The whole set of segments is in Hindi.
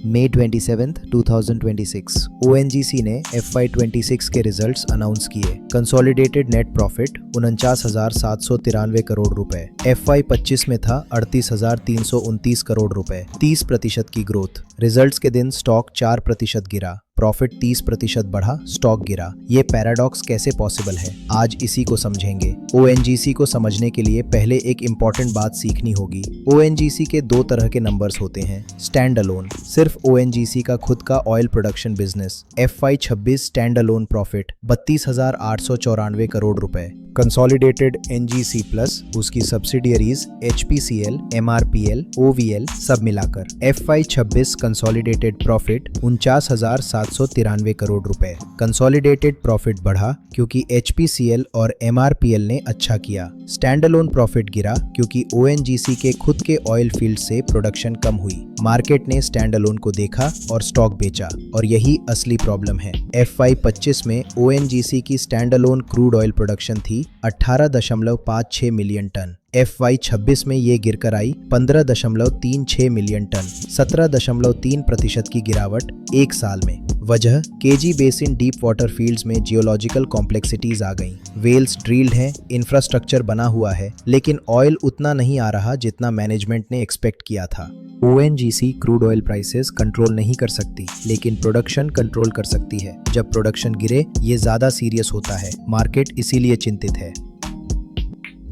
मई 27, 2026 ONGC ने FY26 के रिजल्ट्स अनाउंस किए। कंसोलिडेटेड नेट प्रॉफिट 49,793 करोड़ रुपए, FY25 में था 38,329 करोड़ रुपए, 30% की ग्रोथ। रिजल्ट्स के दिन स्टॉक 4% गिरा, प्रॉफिट 30% बढ़ा, स्टॉक गिरा। ये पैराडॉक्स कैसे पॉसिबल है, आज इसी को समझेंगे। ONGC को समझने के लिए पहले एक इम्पॉर्टेंट बात सीखनी होगी। ONGC के दो तरह के नंबर्स होते हैं। स्टैंड अलोन, सिर्फ ONGC का खुद का oil production business. FY26 stand alone profit 32,894 crore रुपए। कंसोलिडेटेड NGC प्लस उसकी सब्सिडियरीज HPCL, MRPL, OVL सब मिलाकर FY26 कंसोलिडेटेड प्रॉफिट 49,793 करोड़ रुपए। कंसोलिडेटेड प्रॉफिट बढ़ा क्योंकि HPCL और MRPL ने अच्छा किया। स्टैंड अलोन प्रॉफिट गिरा क्योंकि ONGC के खुद के ऑयल फील्ड से प्रोडक्शन कम हुई। मार्केट ने स्टैंड अलोन को देखा और स्टॉक बेचा, और यही असली प्रॉब्लम है। FY25 में ONGC की stand alone crude oil production थी 18.56 मिलियन टन। FY26 में ये गिरकर आई 15.36 मिलियन टन, 17.3% की गिरावट एक साल में। वजह, KG basin deep water fields में जियोलॉजिकल कॉम्प्लेक्सिटीज आ गईं। वेल्स ड्रिल्ड हैं, इंफ्रास्ट्रक्चर बना हुआ है, लेकिन ऑयल उतना नहीं आ रहा जितना मैनेजमेंट ने एक्सपेक्ट किया था। ONGC crude oil prices control नहीं कर सकती, लेकिन प्रोडक्शन कंट्रोल कर सकती है। जब प्रोडक्शन गिरे, ये ज्यादा सीरियस होता है। मार्केट इसीलिए चिंतित है।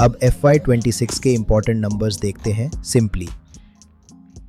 अब FY26 के इंपॉर्टेंट नंबर्स देखते हैं सिंपली।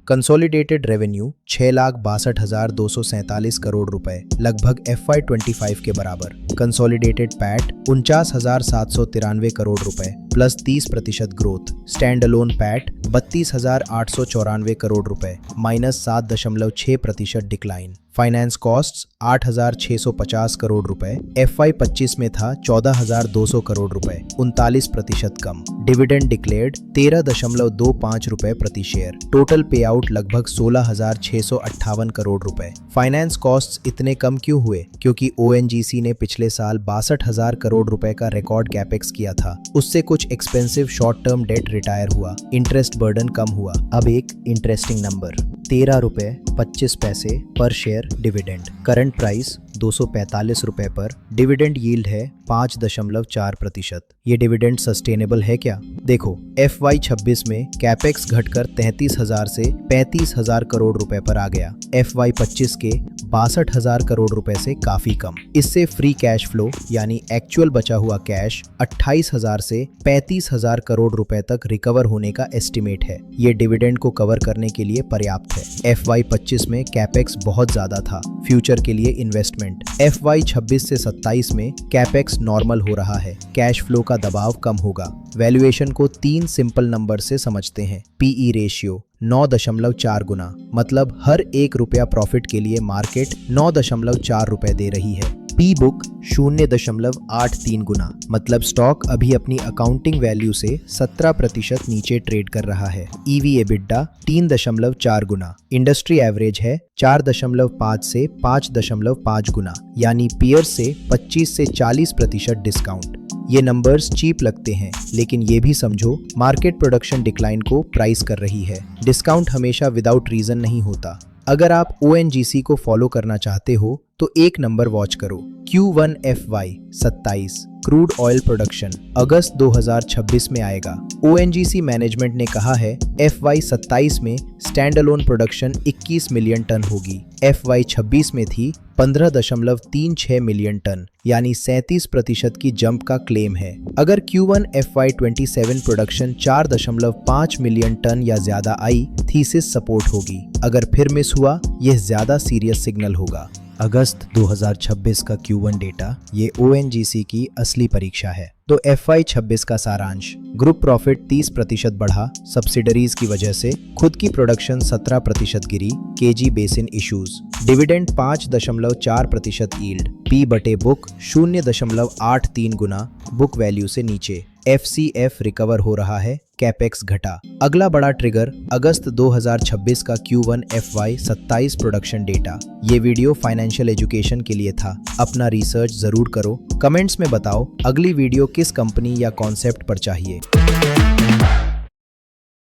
कंसोलिडेटेड रेवेन्यू 6,62,247 करोड़ रुपए, लगभग FY25 के बराबर। कंसोलिडेटेड पैट 49,793 करोड़ रुपए, plus 30% growth. Standalone PAT 32,894 crore रुपए, minus 7.6% decline. Finance costs 8,650 crore रुपए, FY25 में था 14,200 करोड़ रुपए, 39% कम। डिविडेंड डिक्लेयर्ड 13.25 रुपए प्रति शेयर। टोटल पे आउट लगभग 16,658 करोड़ रुपए। फाइनेंस कॉस्ट्स इतने कम क्यों हुए? क्योंकि ONGC ने पिछले साल 62,000 करोड़ रुपए का रिकॉर्ड कैपेक्स किया था। उससे कुछ expensive short term debt retire हुआ, इंटरेस्ट बर्डन कम हुआ। अब एक इंटरेस्टिंग नंबर, 13 रुपए 25 पैसे पर शेयर डिविडेंड। करंट प्राइस 245 रुपए पर। डिविडेंड यील्ड है 5.4%। ये डिविडेंड सस्टेनेबल है क्या? देखो, FY26 में कैपेक्स घटकर 33,000 से 35,000 करोड़ रुपए पर आ गया। FY25 के 62,000 करोड़ रुपए से काफी कम। इससे फ्री कैश फ्लो यानी एक्चुअल बचा हुआ कैश 28,000 से 35,000 करोड़ रुपए तक रिकवर होने का एस्टिमेट है। ये डिविडेंड को कवर करने के लिए पर्याप्त है। FY25 में कैपेक्स बहुत ज्यादा था, फ्यूचर के लिए इन्वेस्टमेंट। FY26 से 27 में कैपेक्स नॉर्मल हो रहा है, कैश फ्लो का दबाव कम होगा। वैल्यूएशन को 3 सिंपल नंबर से समझते हैं। PE रेशियो 9.4 गुना, मतलब हर 1 रुपया प्रॉफिट के लिए मार्केट 9.4 रुपए दे रही है। P बुक 0.83 गुना, मतलब स्टॉक अभी अपनी अकाउंटिंग वैल्यू से 17% नीचे ट्रेड कर रहा है। EV EBITDA 3.4 गुना, इंडस्ट्री एवरेज है 4.5 से 5.5 गुना, यानी पीयर से 25 से 40% डिस्काउंट। ये नंबर्स चीप लगते हैं, लेकिन ये भी समझो मार्केट प्रोडक्शन डिक्लाइन को प्राइस कर रही है। डिस्काउंट हमेशा विदाउट रीजन नहीं होता। अगर आप ONGC को फॉलो करना चाहते हो तो एक नंबर वॉच करो, Q1 FY27 crude oil production अगस्त 2026 में आएगा। ONGC मैनेजमेंट ने कहा है FY27 में stand alone production 21 million tonne होगी। FY26 में थी 15.36 मिलियन टन, यानी 37% की जंप का क्लेम है। अगर Q1 FY27 production 4.5 million ton या ज्यादा आई, थीसिस सपोर्ट होगी। अगर फिर मिस हुआ, यह ज्यादा सीरियस सिग्नल होगा। अगस्त 2026 का Q1 डेटा, ये ONGC की असली परीक्षा है। तो FY26 का सारांश, ग्रुप प्रॉफिट 30% बढ़ा सब्सिडरीज की वजह से, खुद की प्रोडक्शन 17% गिरी, KG basin issues. Dividend 5.4% yield. P बटे बुक 0.83 गुना, बुक वैल्यू से नीचे। FCF रिकवर हो रहा है, कैपेक्स घटा। अगला बड़ा ट्रिगर अगस्त 2026 का Q1 FY27 प्रोडक्शन डेटा। ये वीडियो फाइनेंशियल एजुकेशन के लिए था, अपना रिसर्च जरूर करो। कमेंट्स में बताओ अगली वीडियो किस कंपनी या कॉन्सेप्ट पर चाहिए।